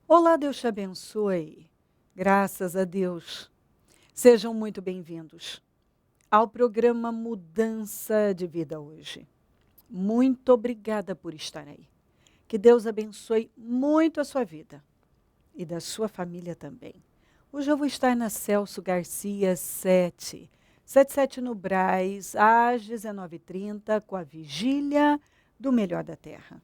Olá, Deus te abençoe. Graças a Deus. Sejam muito bem-vindos ao programa Mudança de Vida hoje. Muito obrigada por estar aí. Que Deus abençoe muito a sua vida e da sua família também. Hoje eu vou estar na Celso Garcia 77 no Brás, às 19h30, com a vigília do Melhor da Terra,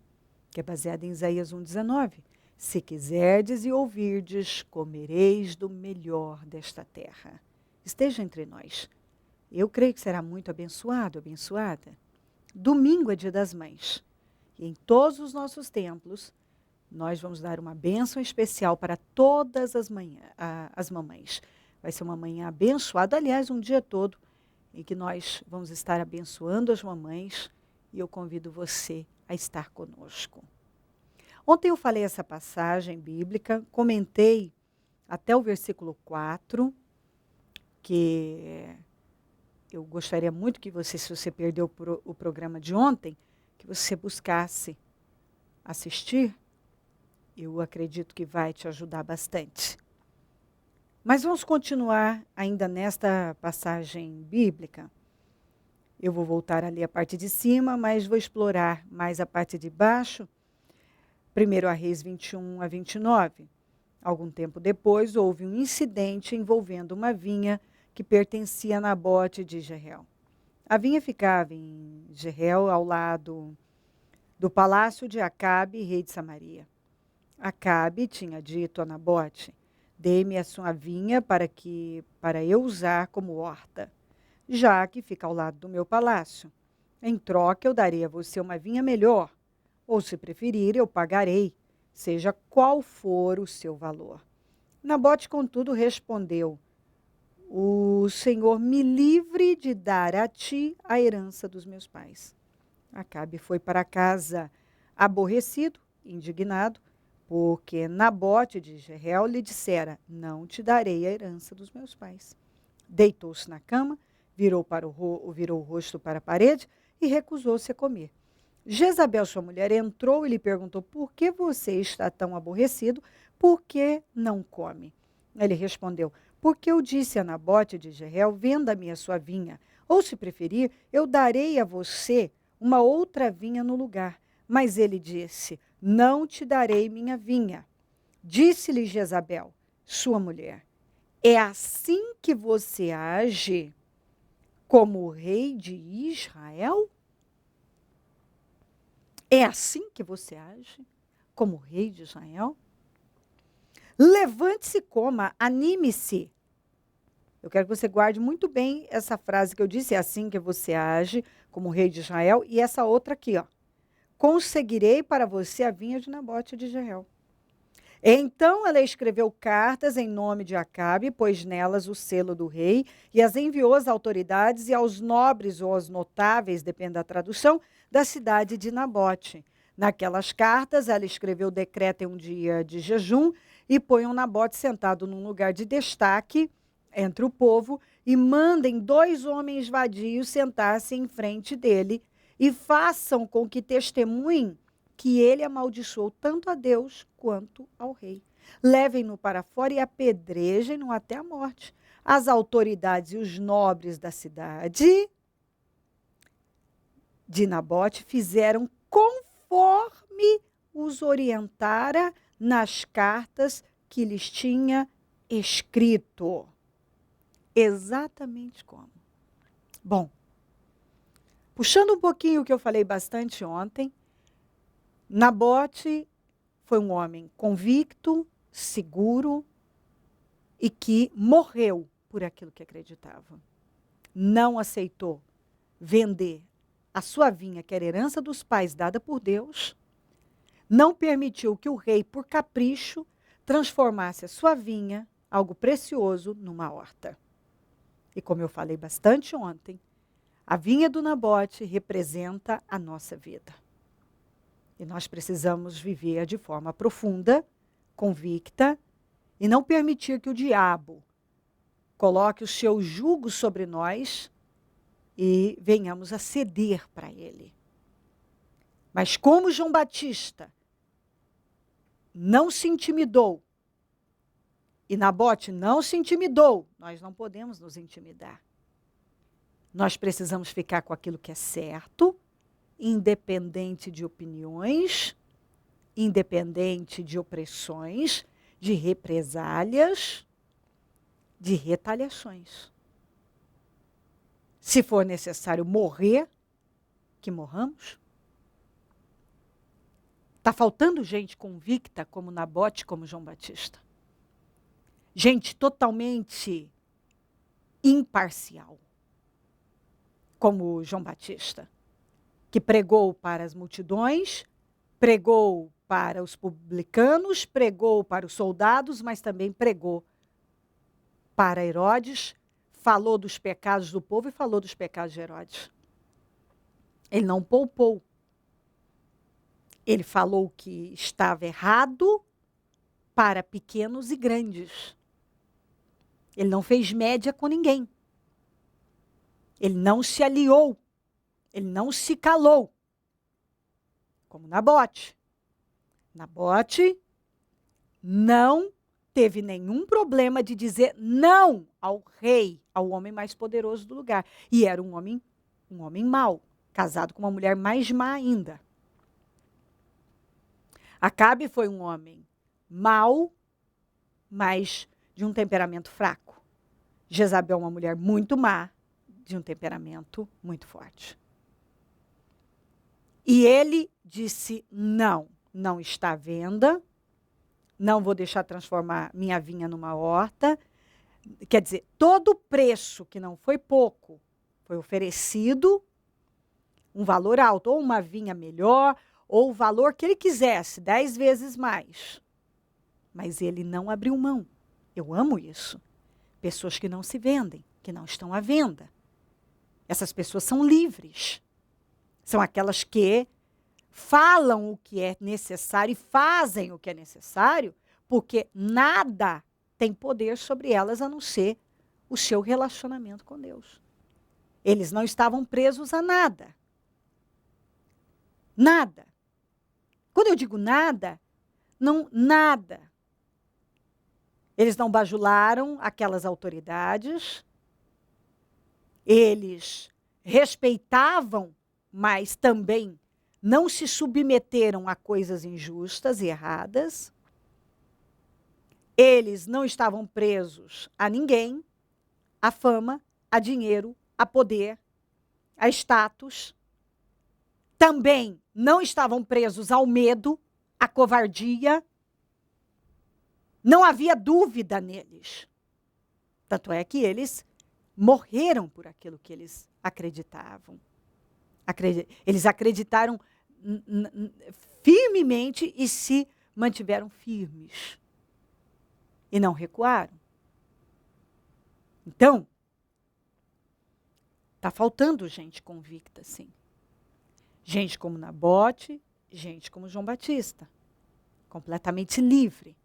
que é baseada em Isaías 1,19. Se quiserdes e ouvirdes, comereis do melhor desta terra. Esteja entre nós. Eu creio que será muito abençoado, abençoada. Domingo é Dia das Mães. E em todos os nossos templos, nós vamos dar uma bênção especial para todas as mamães. Vai ser uma manhã abençoada, aliás, um dia todo, em que nós vamos estar abençoando as mamães, e eu convido você a estar conosco. Ontem eu falei essa passagem bíblica, comentei até o versículo 4, que eu gostaria muito que você, se você perdeu o programa de ontem, que você buscasse assistir. Eu acredito que vai te ajudar bastante. Mas vamos continuar ainda nesta passagem bíblica. Eu vou voltar ali a parte de cima, mas vou explorar mais a parte de baixo. 1 Reis 21-29. Algum tempo depois, houve um incidente envolvendo uma vinha que pertencia a Nabote de Jezreel. A vinha ficava em Jezreel, ao lado do palácio de Acabe, rei de Samaria. Acabe tinha dito a Nabote: dê-me a sua vinha para eu usar como horta, já que fica ao lado do meu palácio. Em troca, eu darei a você uma vinha melhor, ou, se preferir, eu pagarei, seja qual for o seu valor. Nabote, contudo, respondeu: o Senhor me livre de dar a ti a herança dos meus pais. Acabe foi para casa aborrecido, indignado, porque Nabote de Jezreel lhe dissera: não te darei a herança dos meus pais. Deitou-se na cama, virou o rosto para a parede e recusou-se a comer. Jezabel, sua mulher, entrou e lhe perguntou: por que você está tão aborrecido? Por que não come? Ele respondeu: porque eu disse a Nabote de Jezreel: venda-me a sua vinha, ou, se preferir, eu darei a você uma outra vinha no lugar. Mas ele disse: não te darei minha vinha. Disse-lhe Jezabel, sua mulher: é assim que você age como rei de Israel? É assim que você age como rei de Israel? Levante-se e coma, anime-se. Eu quero que você guarde muito bem essa frase que eu disse: é assim que você age como rei de Israel. E essa outra aqui, ó: conseguirei para você a vinha de Nabote de Jezreel. Então ela escreveu cartas em nome de Acabe, pôs nelas o selo do rei, e as enviou às autoridades e aos nobres ou aos notáveis, depende da tradução, da cidade de Nabote. Naquelas cartas, ela escreveu: decretem um dia de jejum e ponham Nabote sentado num lugar de destaque entre o povo e mandem 2 homens vadios sentar-se em frente dele e façam com que testemunhem que ele amaldiçoou tanto a Deus quanto ao rei. Levem-no para fora e apedrejem-no até a morte. As autoridades e os nobres da cidade de Nabote fizeram conforme os orientara nas cartas que lhes tinha escrito. Exatamente como. Bom, puxando um pouquinho o que eu falei bastante ontem, Nabote foi um homem convicto, seguro e que morreu por aquilo que acreditava. Não aceitou vender a sua vinha, que era herança dos pais dada por Deus. Não permitiu que o rei, por capricho, transformasse a sua vinha, algo precioso, numa horta. E como eu falei bastante ontem, a vinha do Nabote representa a nossa vida. E nós precisamos viver de forma profunda, convicta, e não permitir que o diabo coloque o seu jugo sobre nós e venhamos a ceder para ele. Mas como João Batista não se intimidou e Nabote não se intimidou, nós não podemos nos intimidar. Nós precisamos ficar com aquilo que é certo, independente de opiniões, independente de opressões, de represálias, de retaliações. Se for necessário morrer, que morramos. Está faltando gente convicta como Nabote, como João Batista. Gente totalmente imparcial, como João Batista, que pregou para as multidões, pregou para os publicanos, pregou para os soldados, mas também pregou para Herodes, falou dos pecados do povo e falou dos pecados de Herodes. Ele não poupou. Ele falou que estava errado para pequenos e grandes. Ele não fez média com ninguém. Ele não se aliou. Ele não se calou. Como Nabote. Nabote não teve nenhum problema de dizer não ao rei, ao homem mais poderoso do lugar. E era um homem mau, casado com uma mulher mais má ainda. Acabe foi um homem mau, mas de um temperamento fraco. Jezabel, uma mulher muito má, de um temperamento muito forte. E ele disse não, não está à venda, não vou deixar transformar minha vinha numa horta. Quer dizer, todo o preço, que não foi pouco, foi oferecido, um valor alto, ou uma vinha melhor, ou o valor que ele quisesse, 10 vezes mais. Mas ele não abriu mão. Eu amo isso. Pessoas que não se vendem, que não estão à venda. Essas pessoas são livres. São aquelas que falam o que é necessário e fazem o que é necessário, porque nada tem poder sobre elas a não ser o seu relacionamento com Deus. Eles não estavam presos a nada. Nada. Quando eu digo nada, não nada. Eles não bajularam aquelas autoridades. Eles respeitavam, mas também não se submeteram a coisas injustas e erradas. Eles não estavam presos a ninguém, a fama, a dinheiro, a poder, a status. Também não estavam presos ao medo, à covardia. Não havia dúvida neles. Tanto é que eles morreram por aquilo que eles acreditavam. Eles acreditaram firmemente e se mantiveram firmes. E não recuaram. Então, está faltando gente convicta, sim. Gente como Nabote, gente como João Batista. Completamente livre.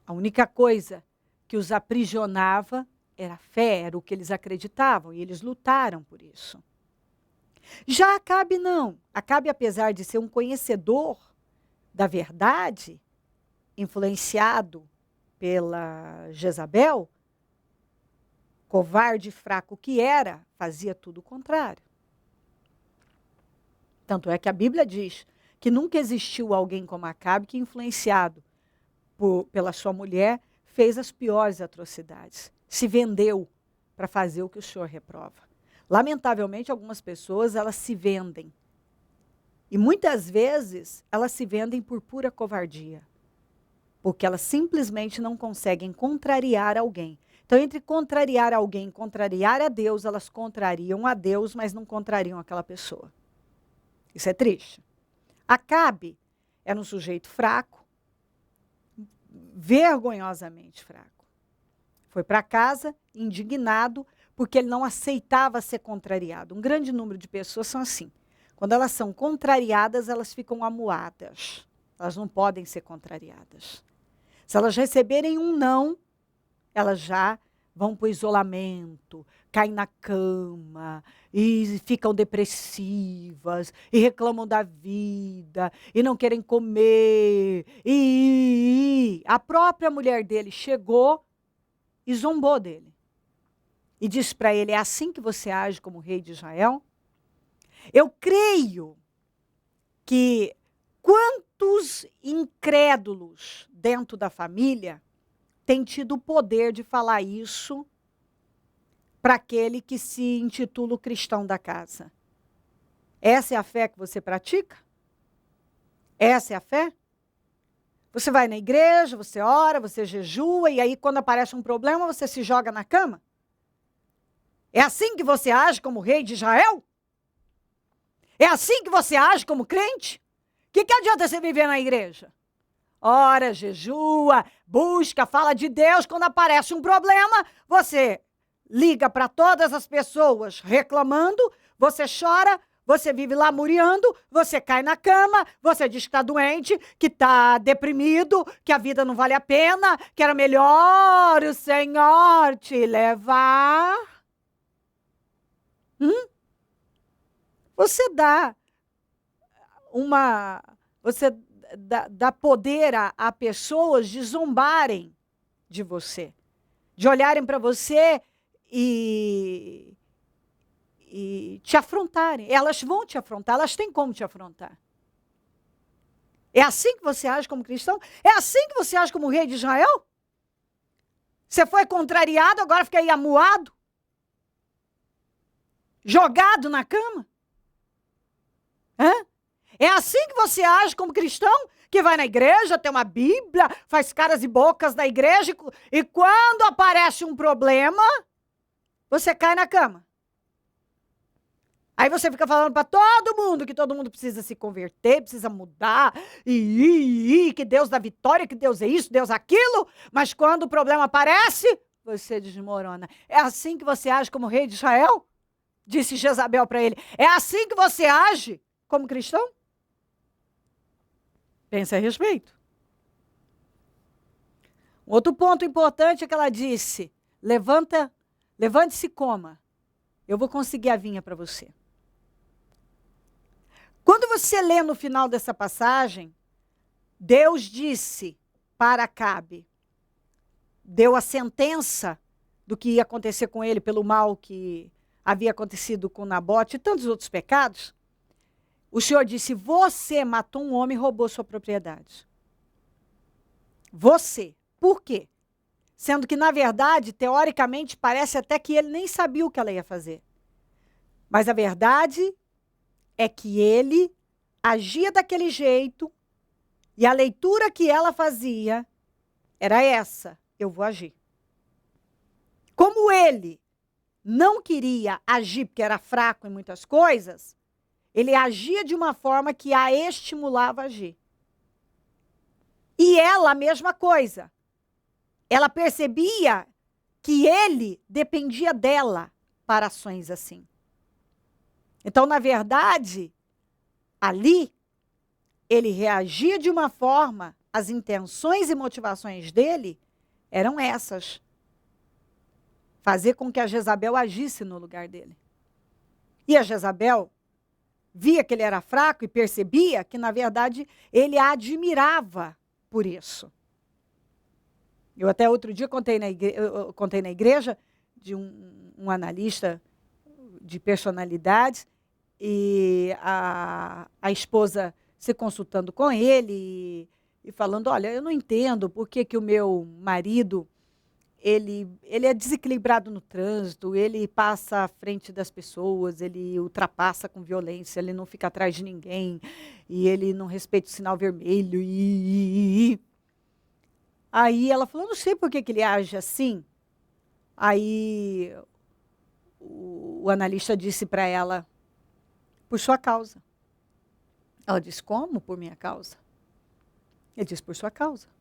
A única coisa que os aprisionava era a fé, era o que eles acreditavam, e eles lutaram por isso. Já Acabe não. Acabe, apesar de ser um conhecedor da verdade, influenciado pela Jezabel, covarde e fraco que era, fazia tudo o contrário. Tanto é que a Bíblia diz que nunca existiu alguém como Acabe que, influenciado pela sua mulher, fez as piores atrocidades. Se vendeu para fazer o que o Senhor reprova. Lamentavelmente, algumas pessoas, elas se vendem. E muitas vezes, elas se vendem por pura covardia. Porque elas simplesmente não conseguem contrariar alguém. Então, entre contrariar alguém e contrariar a Deus, elas contrariam a Deus, mas não contrariam aquela pessoa. Isso é triste. Acabe era um sujeito fraco, vergonhosamente fraco. Foi para casa, indignado, porque ele não aceitava ser contrariado. Um grande número de pessoas são assim. Quando elas são contrariadas, elas ficam amuadas. Elas não podem ser contrariadas. Se elas receberem um não, elas já vão para o isolamento, caem na cama, e ficam depressivas, e reclamam da vida, e não querem comer. A própria mulher dele chegou e zombou dele. E disse para ele, é assim que você age como rei de Israel? Eu creio que quantos incrédulos dentro da família têm tido o poder de falar isso para aquele que se intitula o cristão da casa? Essa é a fé que você pratica? Essa é a fé? Você vai na igreja, você ora, você jejua, e aí quando aparece um problema, você se joga na cama? É assim que você age como rei de Israel? É assim que você age como crente? O que adianta você viver na igreja? Ora, jejua, busca, fala de Deus. Quando aparece um problema, você liga para todas as pessoas reclamando, você chora, você vive lá muriando, você cai na cama, você diz que está doente, que está deprimido, que a vida não vale a pena, que era melhor o Senhor te levar. Você dá dá poder a pessoas de zombarem de você, de olharem para você e te afrontarem. Elas vão te afrontar, elas têm como te afrontar. É assim que você age como cristão? É assim que você age como rei de Israel? Você foi contrariado, agora fica aí amuado? Jogado na cama? É assim que você age como cristão? Que vai na igreja, tem uma Bíblia, faz caras e bocas da igreja, e quando aparece um problema, você cai na cama. Aí você fica falando para todo mundo que todo mundo precisa se converter, precisa mudar, que Deus dá vitória, que Deus é isso, Deus é aquilo, mas quando o problema aparece, você desmorona. É assim que você age como rei de Israel? Disse Jezabel para ele. É assim que você age como cristão? Pense a respeito. Um outro ponto importante é que ela disse, levante-se e coma. Eu vou conseguir a vinha para você. Quando você lê no final dessa passagem, Deus disse para Acabe, deu a sentença do que ia acontecer com ele pelo mal que havia acontecido com Nabote e tantos outros pecados. O Senhor disse, você matou um homem e roubou sua propriedade. Você. Por quê? Sendo que, na verdade, teoricamente, parece até que ele nem sabia o que ela ia fazer. Mas a verdade é que ele agia daquele jeito e a leitura que ela fazia era essa, eu vou agir. Como ele não queria agir porque era fraco em muitas coisas, ele agia de uma forma que a estimulava a agir. E ela, a mesma coisa. Ela percebia que ele dependia dela para ações assim. Então, na verdade, ali, ele reagia de uma forma, as intenções e motivações dele eram essas. Fazer com que a Jezabel agisse no lugar dele. E a Jezabel via que ele era fraco e percebia que, na verdade, ele a admirava por isso. Eu até outro dia contei na igreja de um analista de personalidades e a esposa se consultando com ele e falando, olha, eu não entendo por que o meu marido ele é desequilibrado no trânsito, ele passa à frente das pessoas, ele ultrapassa com violência, ele não fica atrás de ninguém, e ele não respeita o sinal vermelho. Aí ela falou, não sei por que ele age assim. Aí o analista disse para ela, por sua causa. Ela disse, como por minha causa? Ele disse, por sua causa.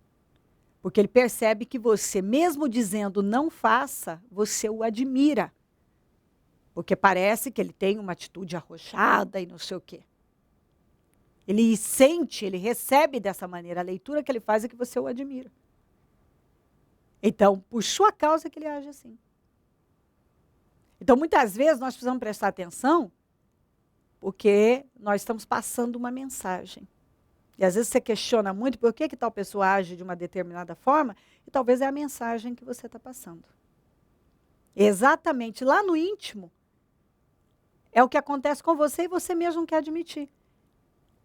Porque ele percebe que você, mesmo dizendo não faça, você o admira. Porque parece que ele tem uma atitude arrojada e não sei o quê. Ele sente, ele recebe dessa maneira. A leitura que ele faz é que você o admira. Então, por sua causa que ele age assim. Então, muitas vezes, nós precisamos prestar atenção, porque nós estamos passando uma mensagem. E às vezes você questiona muito por que tal pessoa age de uma determinada forma, e talvez é a mensagem que você está passando. Exatamente lá no íntimo, é o que acontece com você e você mesmo não quer admitir.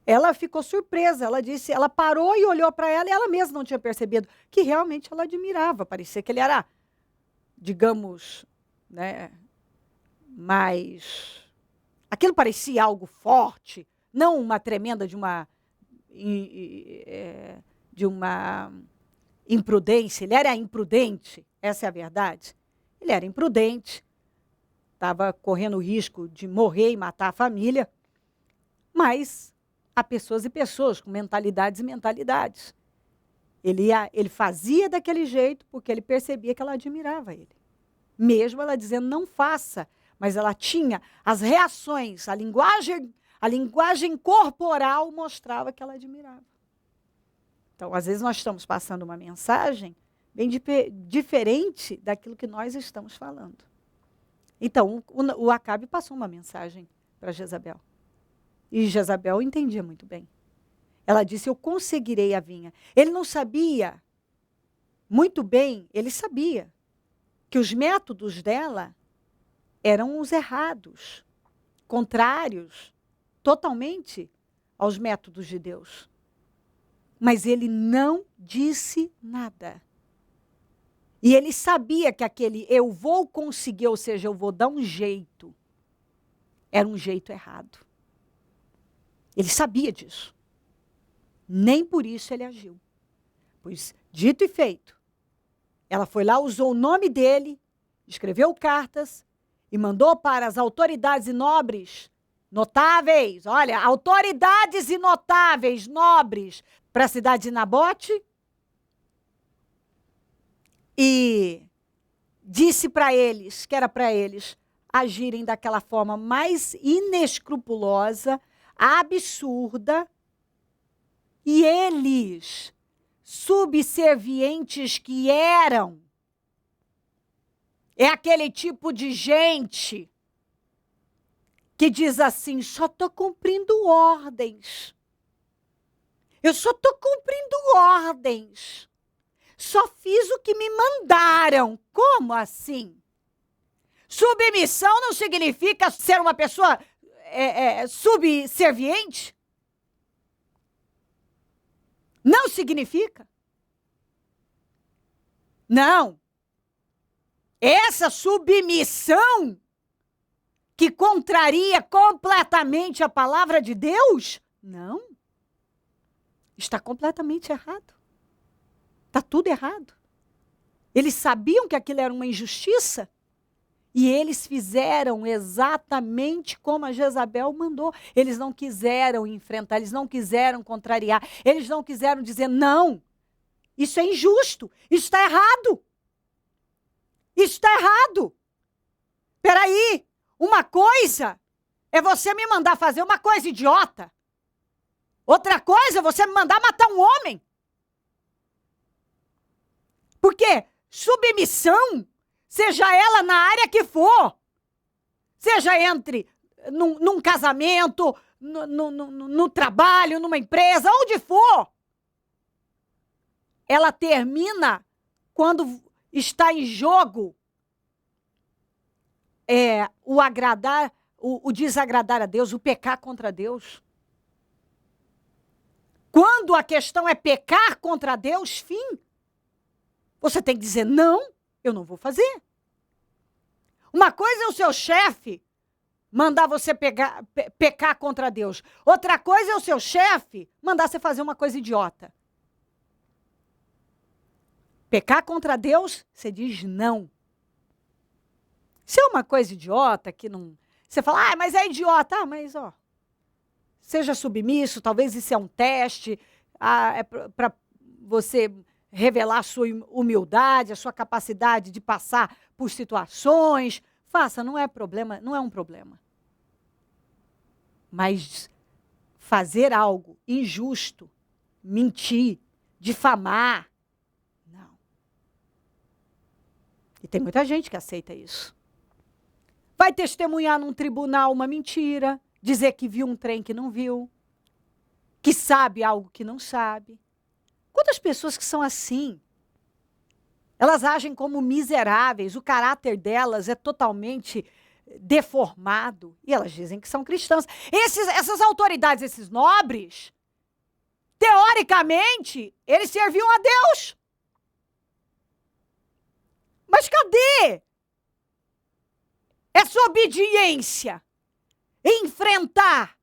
Ela ficou surpresa, ela disse, ela parou e olhou para ela e ela mesma não tinha percebido que realmente ela admirava. Parecia que ele era, digamos, né, mais... Aquilo parecia algo forte, não uma tremenda de uma imprudência. Ele era imprudente, essa é a verdade. Ele era imprudente, estava correndo o risco de morrer e matar a família, mas há pessoas e pessoas com mentalidades e mentalidades. Ele fazia daquele jeito porque ele percebia que ela admirava ele. Mesmo ela dizendo não faça, mas ela tinha as reações, a linguagem corporal mostrava que ela admirava. Então, às vezes nós estamos passando uma mensagem bem diferente daquilo que nós estamos falando. Então, o Acabe passou uma mensagem para Jezabel. E Jezabel entendia muito bem. Ela disse, eu conseguirei a vinha. Ele não sabia muito bem, ele sabia que os métodos dela eram os errados, contrários totalmente aos métodos de Deus. Mas ele não disse nada. E ele sabia que aquele eu vou conseguir, ou seja, eu vou dar um jeito, era um jeito errado. Ele sabia disso. Nem por isso ele agiu. Pois, dito e feito, ela foi lá, usou o nome dele, escreveu cartas e mandou para as autoridades e nobres, notáveis, olha, autoridades e notáveis, nobres, para a cidade de Nabote, e disse para eles, que era para eles agirem daquela forma mais inescrupulosa, absurda, e eles, subservientes que eram, é aquele tipo de gente que diz assim, só estou cumprindo ordens. Eu só estou cumprindo ordens. Só fiz o que me mandaram. Como assim? Submissão não significa ser uma pessoa subserviente? Não significa. Não. Essa submissão que contraria completamente a palavra de Deus, não. Está completamente errado. Está tudo errado. Eles sabiam que aquilo era uma injustiça e eles fizeram exatamente como a Jezabel mandou. Eles não quiseram enfrentar, eles não quiseram contrariar, eles não quiseram dizer não. Isso é injusto, isso está errado. Isso está errado. Peraí, uma coisa é você me mandar fazer uma coisa idiota. Outra coisa é você me mandar matar um homem. Porque submissão, seja ela na área que for, seja entre num casamento, no trabalho, numa empresa, onde for, ela termina quando está em jogo o desagradar a Deus, o pecar contra Deus. Quando a questão é pecar contra Deus, fim. Você tem que dizer, não, eu não vou fazer. Uma coisa é o seu chefe mandar você pecar contra Deus. Outra coisa é o seu chefe mandar você fazer uma coisa idiota. Pecar contra Deus, você diz não. Se é uma coisa idiota que não... Você fala, mas é idiota. Mas, seja submisso, talvez isso é um teste, é para você revelar a sua humildade, a sua capacidade de passar por situações. Faça, não é problema, não é um problema. Mas fazer algo injusto, mentir, difamar, não. E tem muita gente que aceita isso. Vai testemunhar num tribunal uma mentira, dizer que viu um trem que não viu, que sabe algo que não sabe. Quantas pessoas que são assim? Elas agem como miseráveis, o caráter delas é totalmente deformado. E elas dizem que são cristãs. Essas autoridades, esses nobres, teoricamente, eles serviam a Deus. Mas cadê essa obediência? Enfrentar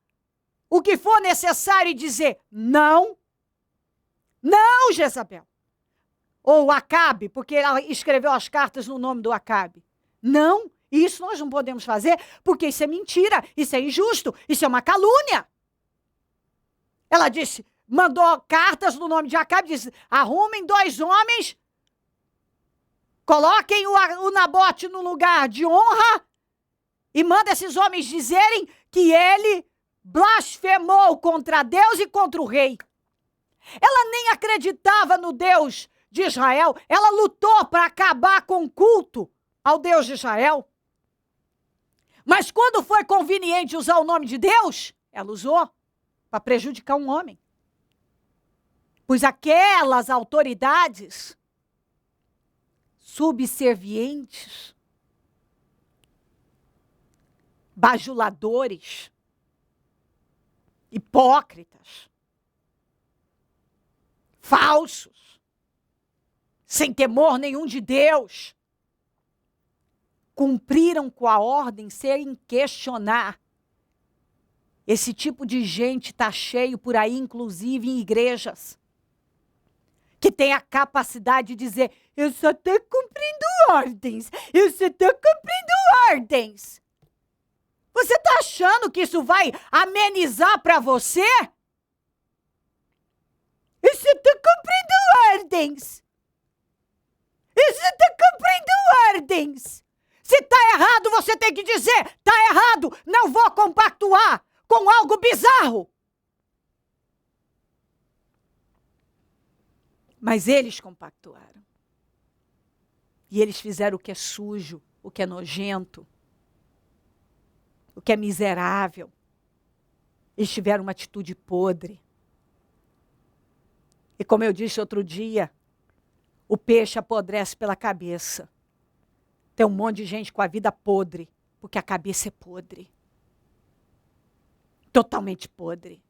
o que for necessário e dizer não, não, Jezabel. Ou Acabe, porque ela escreveu as cartas no nome do Acabe. Não, isso nós não podemos fazer, porque isso é mentira, isso é injusto, isso é uma calúnia. Ela disse, mandou cartas no nome de Acabe, disse, arrumem 2 homens, coloquem o Nabote no lugar de honra e manda esses homens dizerem que ele blasfemou contra Deus e contra o rei. Ela nem acreditava no Deus de Israel, ela lutou para acabar com o culto ao Deus de Israel. Mas quando foi conveniente usar o nome de Deus, ela usou para prejudicar um homem. Pois aquelas autoridades subservientes, bajuladores, hipócritas, falsos, sem temor nenhum de Deus, cumpriram com a ordem sem questionar. Esse tipo de gente está cheio por aí, inclusive em igrejas, que tem a capacidade de dizer, eu só estou cumprindo ordens, eu só estou cumprindo ordens. Você está achando que isso vai amenizar para você? Eu só estou cumprindo ordens. Eu só estou cumprindo ordens. Se está errado, você tem que dizer, está errado, não vou compactuar com algo bizarro. Mas eles compactuaram. E eles fizeram o que é sujo, o que é nojento, o que é miserável. Eles tiveram uma atitude podre. E como eu disse outro dia, o peixe apodrece pela cabeça. Tem um monte de gente com a vida podre, porque a cabeça é podre. Totalmente podre.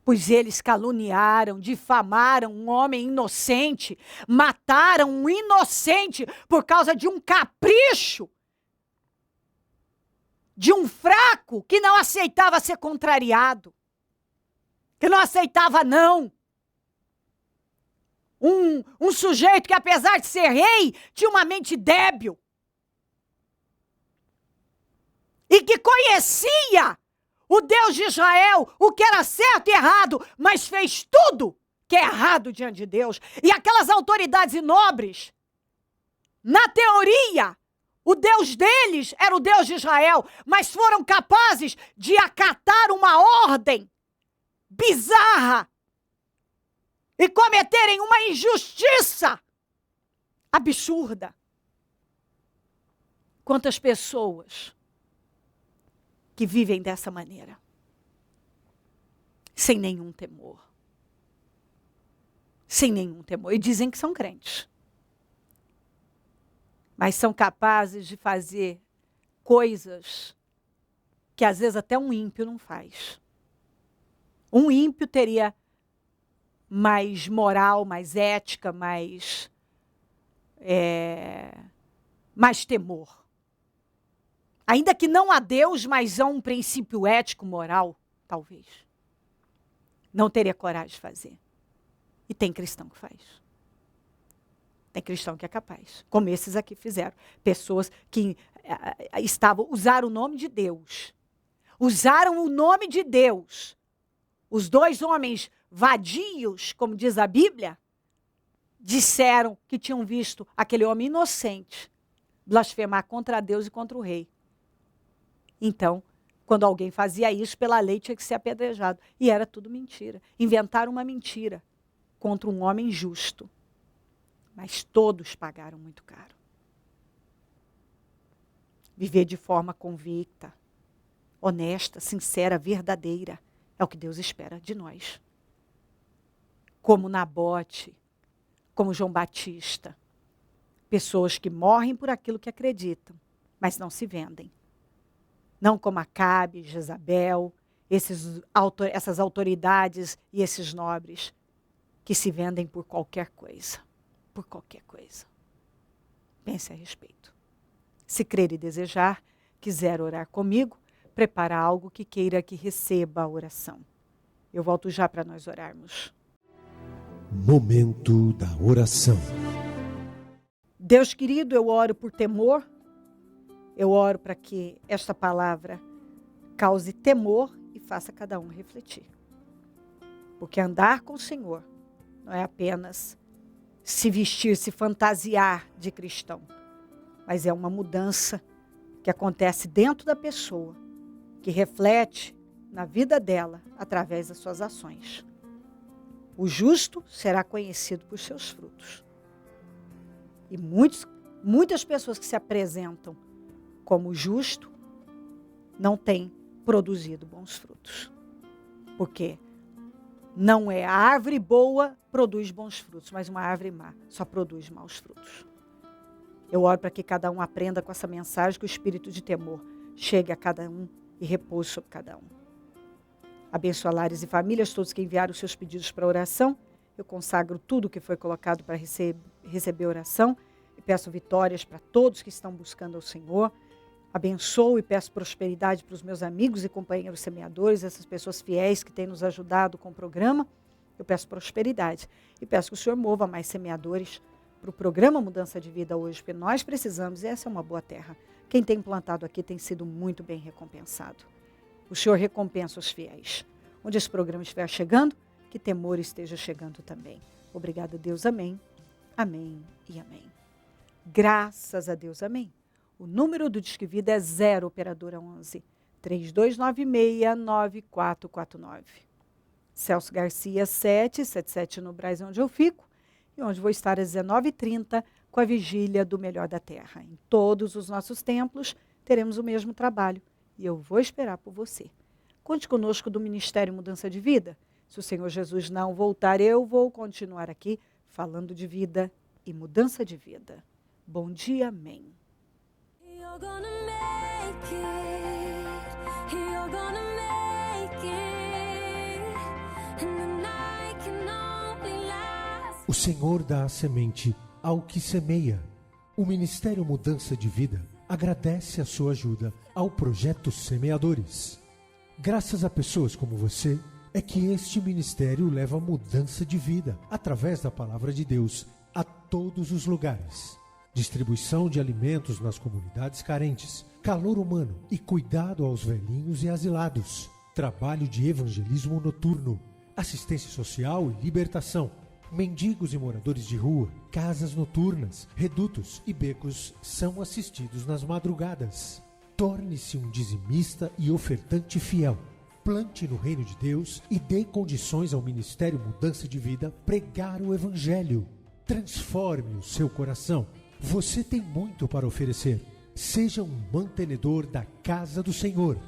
Pois eles caluniaram, difamaram um homem inocente, mataram um inocente por causa de um capricho, de um fraco que não aceitava ser contrariado, que não aceitava não. Um sujeito que, apesar de ser rei, tinha uma mente débil. E que conhecia o Deus de Israel, o que era certo e errado, mas fez tudo que é errado diante de Deus. E aquelas autoridades e nobres, na teoria, o Deus deles era o Deus de Israel, mas foram capazes de acatar uma ordem bizarra e cometerem uma injustiça absurda. Quantas pessoas que vivem dessa maneira, sem nenhum temor. Sem nenhum temor. E dizem que são crentes. Mas são capazes de fazer coisas que às vezes até um ímpio não faz. Um ímpio teria mais moral, mais ética, mais temor. Ainda que não a Deus, mas a um princípio ético, moral, talvez. Não teria coragem de fazer. E tem cristão que faz. Tem cristão que é capaz. Como esses aqui fizeram. Pessoas que usaram o nome de Deus. Usaram o nome de Deus. Os 2 homens vadios, como diz a Bíblia, disseram que tinham visto aquele homem inocente blasfemar contra Deus e contra o rei. Então, quando alguém fazia isso, pela lei tinha que ser apedrejado. E era tudo mentira. Inventaram uma mentira contra um homem justo. Mas todos pagaram muito caro. Viver de forma convicta, honesta, sincera, verdadeira. É o que Deus espera de nós. Como Nabote, como João Batista. Pessoas que morrem por aquilo que acreditam, mas não se vendem. Não como Acabe, Jezabel, essas autoridades e esses nobres que se vendem por qualquer coisa. Por qualquer coisa. Pense a respeito. Se crer e desejar, quiser orar comigo, prepara algo que queira que receba a oração. Eu volto já para nós orarmos. Momento da oração. Deus querido, eu oro por temor. Eu oro para que esta palavra cause temor e faça cada um refletir. Porque andar com o Senhor não é apenas se vestir, se fantasiar de cristão, mas é uma mudança que acontece dentro da pessoa, que reflete na vida dela através das suas ações. O justo será conhecido por seus frutos. E muitas pessoas que se apresentam como justo não têm produzido bons frutos. Porque não é a árvore boa produz bons frutos, mas uma árvore má só produz maus frutos. Eu oro para que cada um aprenda com essa mensagem, que o espírito de temor chegue a cada um e repouse sobre cada um. Abençoa lares e famílias, todos que enviaram os seus pedidos para oração. Eu consagro tudo que foi colocado para receber oração e peço vitórias para todos que estão buscando ao Senhor. Abençoo e peço prosperidade para os meus amigos e companheiros semeadores, essas pessoas fiéis que têm nos ajudado com o programa. Eu peço prosperidade e peço que o Senhor mova mais semeadores para o programa Mudança de Vida hoje, porque nós precisamos, e essa é uma boa terra. Quem tem plantado aqui tem sido muito bem recompensado. O Senhor recompensa os fiéis. Onde esse programa estiver chegando, que temor esteja chegando também. Obrigada, Deus. Amém. Amém e amém. Graças a Deus. Amém. O número do Disque Vida é 0, operadora 11 3296-9449. Celso Garcia 777 no Brás, onde eu fico, e onde vou estar às 19h30 com a vigília do Melhor da Terra. Em todos os nossos templos teremos o mesmo trabalho e eu vou esperar por você. Conte conosco do Ministério Mudança de Vida. Se o Senhor Jesus não voltar, eu vou continuar aqui falando de vida e mudança de vida. Bom dia, amém. You're gonna make it. You're gonna make it. And the night can only last. O Senhor dá a semente ao que semeia. O Ministério Mudança de Vida agradece a sua ajuda ao Projeto Semeadores. Graças a pessoas como você, é que este ministério leva mudança de vida através da Palavra de Deus a todos os lugares. Distribuição de alimentos nas comunidades carentes, calor humano e cuidado aos velhinhos e asilados, trabalho de evangelismo noturno, assistência social e libertação, mendigos e moradores de rua, casas noturnas, redutos e becos são assistidos nas madrugadas. Torne-se um dizimista e ofertante fiel. Plante no reino de Deus e dê condições ao Ministério Mudança de Vida pregar o Evangelho. Transforme o seu coração. Você tem muito para oferecer. Seja um mantenedor da casa do Senhor.